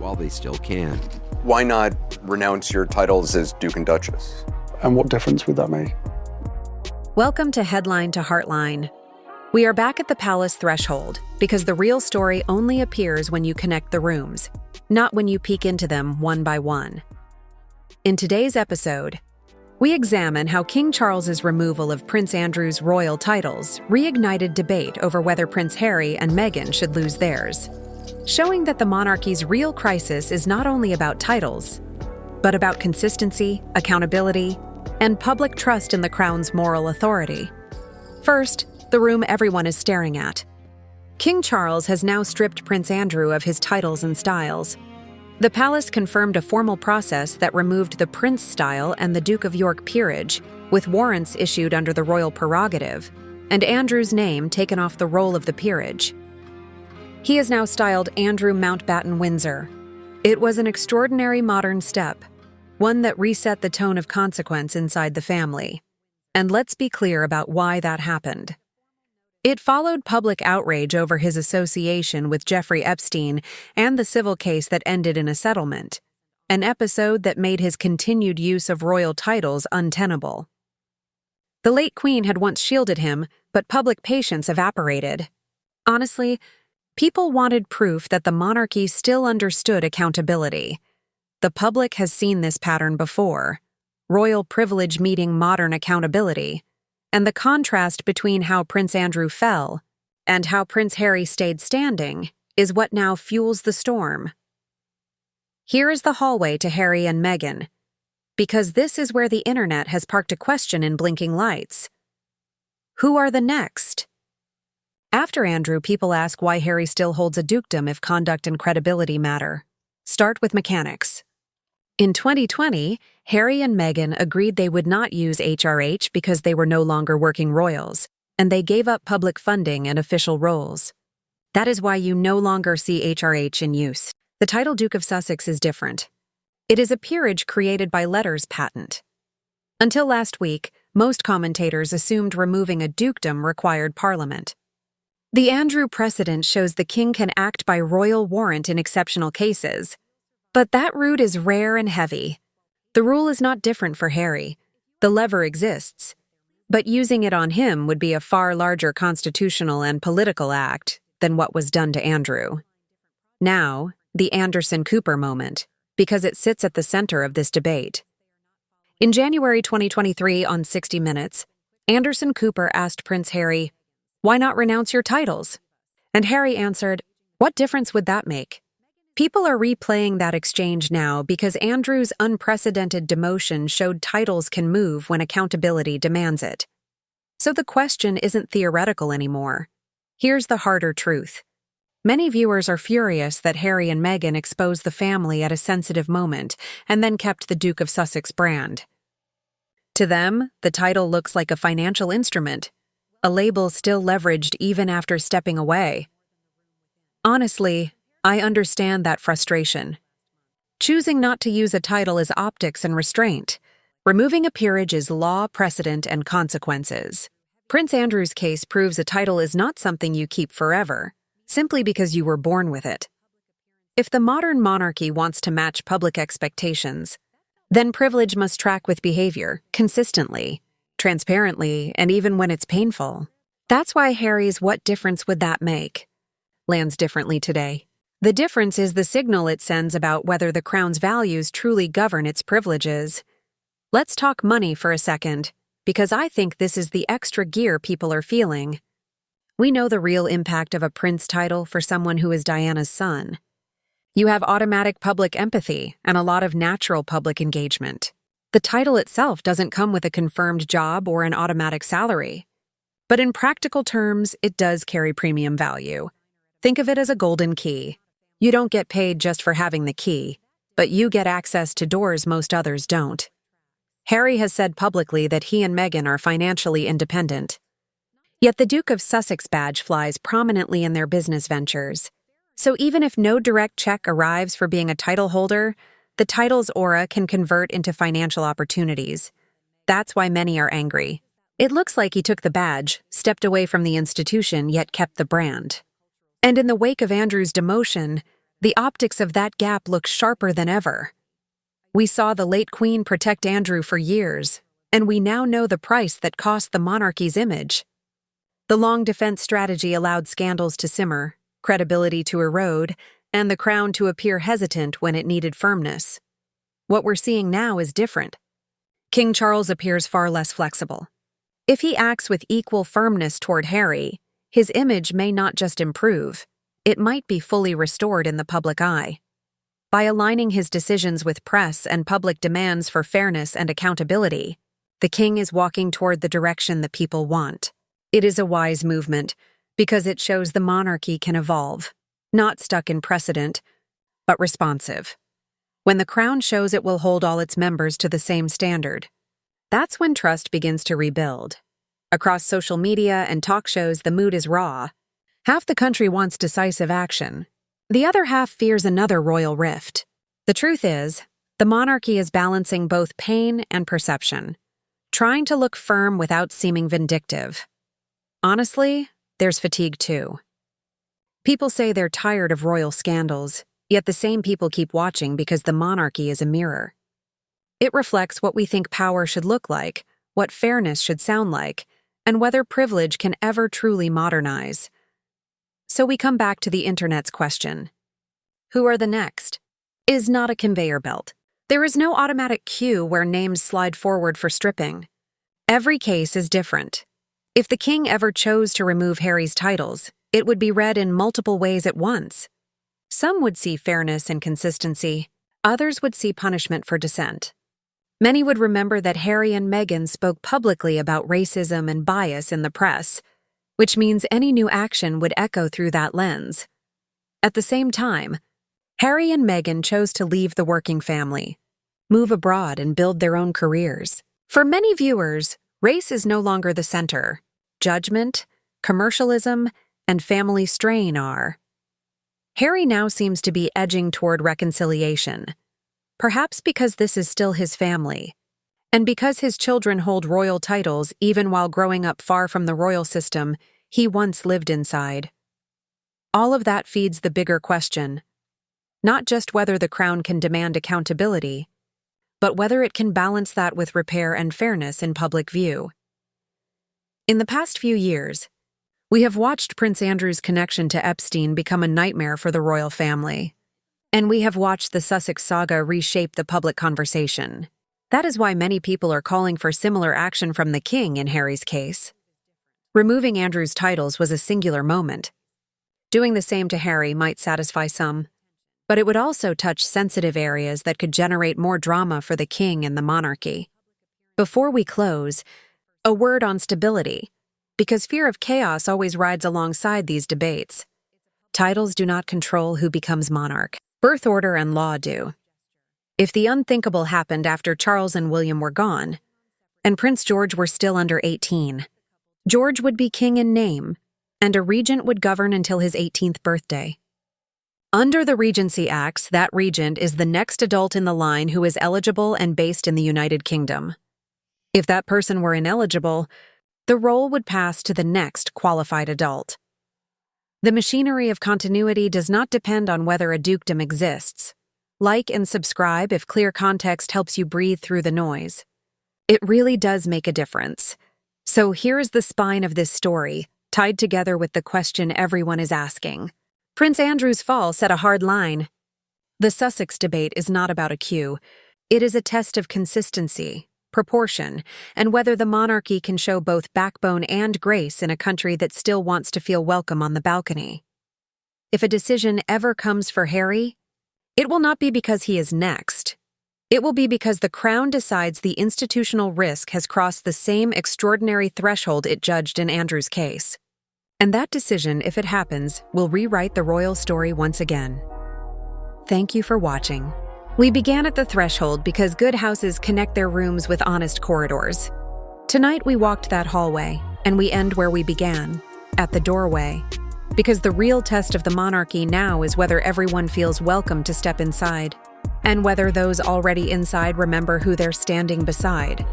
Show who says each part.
Speaker 1: while they still can.
Speaker 2: Why not renounce your titles as Duke and Duchess?
Speaker 3: And what difference would that make?
Speaker 4: Welcome to Headline to Heartline. We are back at the palace threshold because the real story only appears when you connect the rooms, not when you peek into them one by one. In today's episode, we examine how King Charles's removal of Prince Andrew's royal titles reignited debate over whether Prince Harry and Meghan should lose theirs, showing that the monarchy's real crisis is not only about titles, but about consistency, accountability, and public trust in the crown's moral authority. First, the room everyone is staring at. King Charles has now stripped Prince Andrew of his titles and styles. The palace confirmed a formal process that removed the Prince style and the Duke of York peerage, with warrants issued under the royal prerogative, and Andrew's name taken off the roll of the peerage. He is now styled Andrew Mountbatten Windsor. It was an extraordinary modern step, one that reset the tone of consequence inside the family. And let's be clear about why that happened. It followed public outrage over his association with Jeffrey Epstein and the civil case that ended in a settlement, an episode that made his continued use of royal titles untenable. The late Queen had once shielded him, but public patience evaporated. Honestly, people wanted proof that the monarchy still understood accountability. The public has seen this pattern before, royal privilege meeting modern accountability, and the contrast between how Prince Andrew fell and how Prince Harry stayed standing is what now fuels the storm. Here is the hallway to Harry and Meghan, because this is where the internet has parked a question in blinking lights. Who are the next? After Andrew, people ask why Harry still holds a dukedom if conduct and credibility matter. Start with mechanics. In 2020, Harry and Meghan agreed they would not use HRH because they were no longer working royals, and they gave up public funding and official roles. That is why you no longer see HRH in use. The title Duke of Sussex is different. It is a peerage created by letters patent. Until last week, most commentators assumed removing a dukedom required Parliament. The Andrew precedent shows the king can act by royal warrant in exceptional cases, but that route is rare and heavy. The rule is not different for Harry. The lever exists, but using it on him would be a far larger constitutional and political act than what was done to Andrew. Now, the Anderson-Cooper moment, because it sits at the center of this debate. In January 2023 on 60 Minutes, Anderson-Cooper asked Prince Harry, "Why not renounce your titles?" And Harry answered, "What difference would that make?" People are replaying that exchange now because Andrew's unprecedented demotion showed titles can move when accountability demands it. So the question isn't theoretical anymore. Here's the harder truth. Many viewers are furious that Harry and Meghan exposed the family at a sensitive moment and then kept the Duke of Sussex brand. To them, the title looks like a financial instrument, a label still leveraged even after stepping away. Honestly, I understand that frustration. Choosing not to use a title is optics and restraint. Removing a peerage is law, precedent, and consequences. Prince Andrew's case proves a title is not something you keep forever, simply because you were born with it. If the modern monarchy wants to match public expectations, then privilege must track with behavior, consistently, transparently, and even when it's painful. That's why Harry's "what difference would that make?" lands differently today. The difference is the signal it sends about whether the crown's values truly govern its privileges. Let's talk money for a second, because I think this is the extra gear people are feeling. We know the real impact of a prince title for someone who is Diana's son. You have automatic public empathy and a lot of natural public engagement. The title itself doesn't come with a confirmed job or an automatic salary. But in practical terms, it does carry premium value. Think of it as a golden key. You don't get paid just for having the key, but you get access to doors most others don't. Harry has said publicly that he and Meghan are financially independent. Yet the Duke of Sussex badge flies prominently in their business ventures. So even if no direct check arrives for being a title holder, the title's aura can convert into financial opportunities. That's why many are angry. It looks like he took the badge, stepped away from the institution, yet kept the brand. And in the wake of Andrew's demotion, The optics of that gap look sharper than ever. We saw the late Queen protect Andrew for years, and we now know the price that cost the monarchy's image. The long defense strategy allowed scandals to simmer, credibility to erode, and the crown to appear hesitant when it needed firmness. What we're seeing now is different. King Charles appears far less flexible. If he acts with equal firmness toward Harry, his image may not just improve, it might be fully restored in the public eye. By aligning his decisions with press and public demands for fairness and accountability, the king is walking toward the direction the people want. It is a wise movement because it shows the monarchy can evolve, not stuck in precedent, but responsive. When the crown shows it will hold all its members to the same standard, that's when trust begins to rebuild. Across social media and talk shows, the mood is raw. Half the country wants decisive action. The other half fears another royal rift. The truth is, the monarchy is balancing both pain and perception, trying to look firm without seeming vindictive. Honestly, there's fatigue too. People say they're tired of royal scandals, yet the same people keep watching because the monarchy is a mirror. It reflects what we think power should look like, what fairness should sound like, and whether privilege can ever truly modernize. So we come back to the internet's question. Who are the next? Is not a conveyor belt. There is no automatic queue where names slide forward for stripping. Every case is different. If the king ever chose to remove Harry's titles, it would be read in multiple ways at once. Some would see fairness and consistency, others would see punishment for dissent. Many would remember that Harry and Meghan spoke publicly about racism and bias in the press, which means any new action would echo through that lens. At the same time, Harry and Meghan chose to leave the working family, move abroad and build their own careers. For many viewers, race is no longer the center. Judgment, commercialism, and family strain are. Harry now seems to be edging toward reconciliation, perhaps because this is still his family, and because his children hold royal titles even while growing up far from the royal system he once lived inside. All of that feeds the bigger question, not just whether the crown can demand accountability, but whether it can balance that with repair and fairness in public view. In the past few years, we have watched Prince Andrew's connection to Epstein become a nightmare for the royal family, and we have watched the Sussex saga reshape the public conversation. That is why many people are calling for similar action from the king in Harry's case. Removing Andrew's titles was a singular moment. Doing the same to Harry might satisfy some, but it would also touch sensitive areas that could generate more drama for the king and the monarchy. Before we close, a word on stability, because fear of chaos always rides alongside these debates. Titles do not control who becomes monarch. Birth order and law do. If the unthinkable happened after Charles and William were gone, and Prince George were still under 18, George would be king in name, and a regent would govern until his 18th birthday. Under the Regency Acts, that regent is the next adult in the line who is eligible and based in the United Kingdom. If that person were ineligible, the role would pass to the next qualified adult. The machinery of continuity does not depend on whether a dukedom exists. Like and subscribe if clear context helps you breathe through the noise. It really does make a difference. So here is the spine of this story, tied together with the question everyone is asking. Prince Andrew's fall set a hard line. The Sussex debate is not about a queue. It is a test of consistency, proportion, and whether the monarchy can show both backbone and grace in a country that still wants to feel welcome on the balcony. If a decision ever comes for Harry, it will not be because he is next. It will be because the crown decides the institutional risk has crossed the same extraordinary threshold it judged in Andrew's case. And that decision, if it happens, will rewrite the royal story once again. Thank you for watching. We began at the threshold because good houses connect their rooms with honest corridors. Tonight we walked that hallway, and we end where we began, at the doorway. Because the real test of the monarchy now is whether everyone feels welcome to step inside, and whether those already inside remember who they're standing beside.